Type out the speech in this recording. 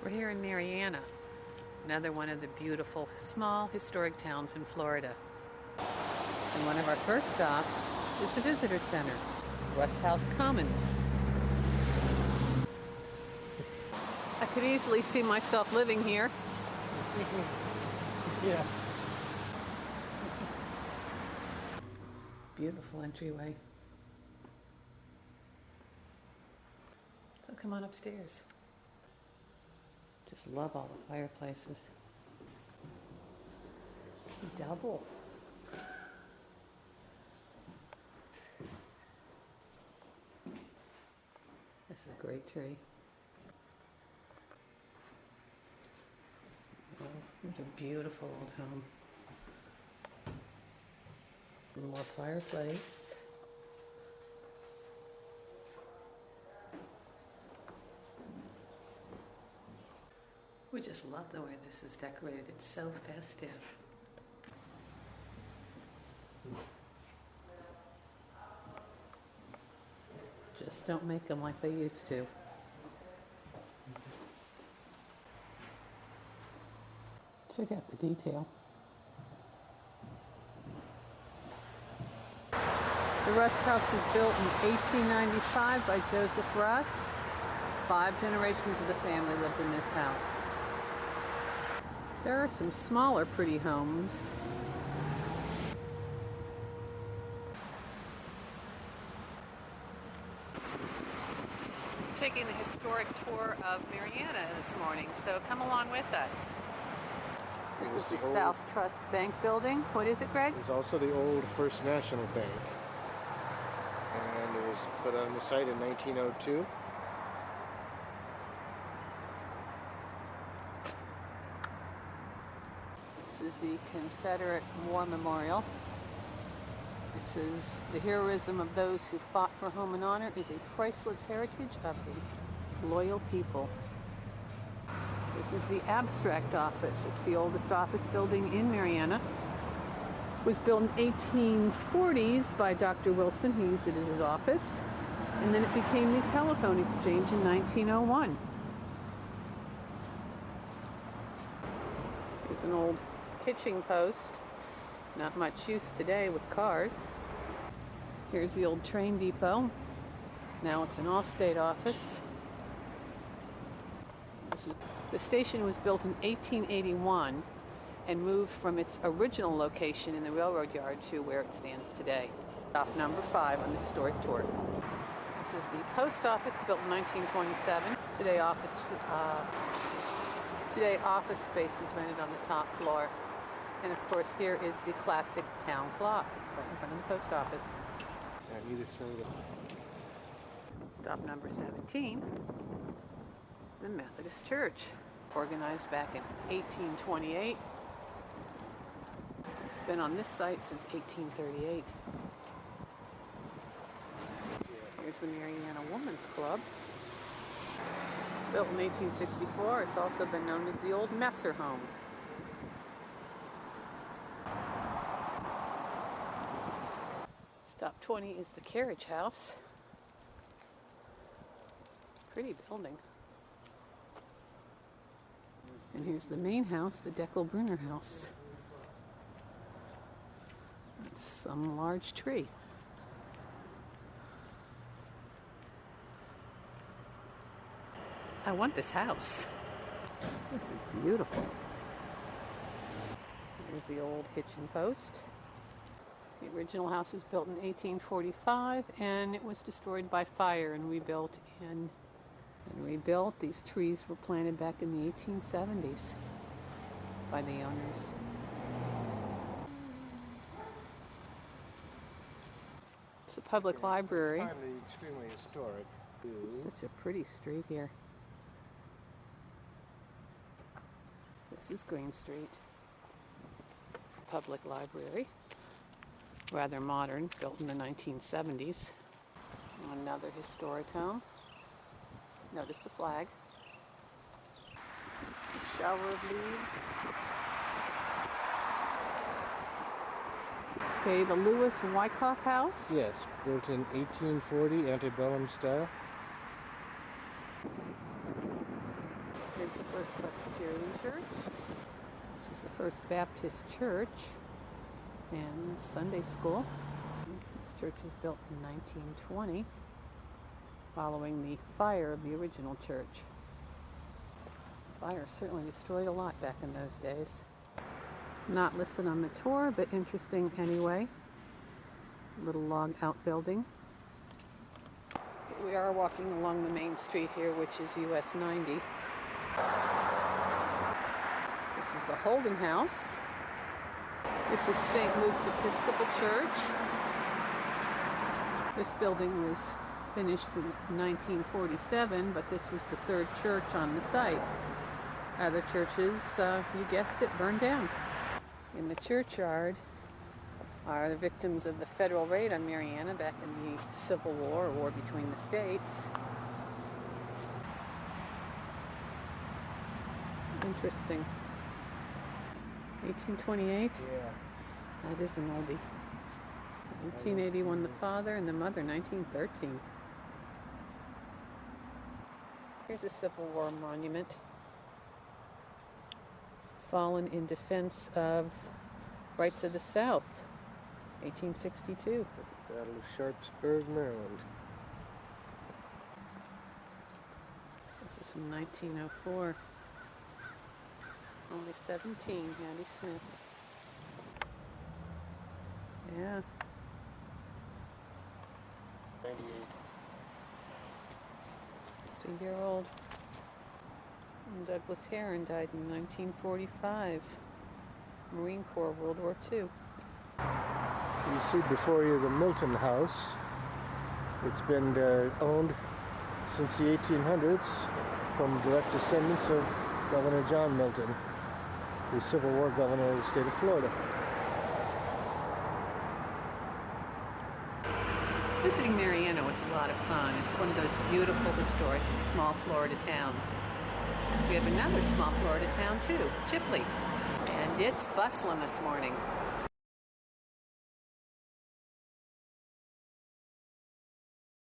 We're here in Marianna, another one of the beautiful, small, historic towns in Florida. And one of our first stops is the visitor center, West House Commons. I could easily see myself living here. Yeah. Beautiful entryway. So come on upstairs. Just love all the fireplaces. Double. This is a great tree. Oh, what a beautiful old home. More fireplace. We just love the way this is decorated. It's so festive. Just don't make them like they used to. Check out the detail. The Russ House was built in 1895 by Joseph Russ. 5 generations of the family lived in this house. There are some smaller pretty homes. Taking the historic tour of Marianna this morning, so come along with us. This is the South Trust Bank building. What is it, Greg? It's also the old First National Bank. And it was put on the site in 1902. This is the Confederate War Memorial. It says, the heroism of those who fought for home and honor is a priceless heritage of a loyal people. This is the Abstract Office. It's the oldest office building in Marianna. It was built in 1840s by Dr. Wilson. He used it as his office. And then it became the Telephone Exchange in 1901. Here's an old hitching post. Not much use today with cars. Here's the old train depot. Now it's an Allstate office. The station was built in 1881 and moved from its original location in the railroad yard to where it stands today. Stop number 5 on the historic tour. This is the post office, built in 1927. Today office space is rented on the top floor. And of course, here is the classic town clock right in front of the post office. On either side of Stop number 17, the Methodist Church, organized back in 1828. It's been on this site since 1838. Here's the Marianna Women's Club. Built in 1864, it's also been known as the Old Messer Home. Stop 20 is the Carriage House. Pretty building. And here's the main house, the Deckel-Brunner House. That's some large tree. I want this house. This is beautiful. Here's the old hitching post. The original house was built in 1845 and it was destroyed by fire and rebuilt. These trees were planted back in the 1870s by the owners. It's a public library. It's hardly extremely historic. It's such a pretty street here. This is Green Street. Public library. Rather modern, built in the 1970s. Another historic home. Notice the flag. A shower of leaves. Okay, the Lewis Wyckoff House. Yes, built in 1840, antebellum style. There's the First Presbyterian Church. This is the First Baptist Church and Sunday School. This church was built in 1920, following the fire of the original church. Fire certainly destroyed a lot back in those days. Not listed on the tour, but interesting anyway. Little log outbuilding. We are walking along the main street here, which is US 90. This is the Holden House. This is St. Luke's Episcopal Church. This building was finished in 1947, but this was the third church on the site. Other churches, you guessed it, burned down. In the churchyard are the victims of the federal raid on Marianna back in the Civil War, or war between the states. Interesting. 1828? Yeah. That is an oldie. 1981, the father, and the mother, 1913. Here's a Civil War monument. Fallen in defense of rights of the South, 1862. Battle of Sharpsburg, Maryland. This is from 1904. Only 17, Hattie Smith. Yeah. 98. Just a year old. And Douglas Heron died in 1945. Marine Corps, World War II. You see before you the Milton House. It's been owned since the 1800s from direct descendants of Governor John Milton, the Civil War governor of the state of Florida. Visiting Marianna was a lot of fun. It's one of those beautiful, historic, small Florida towns. We have another small Florida town too, Chipley. And it's bustling this morning.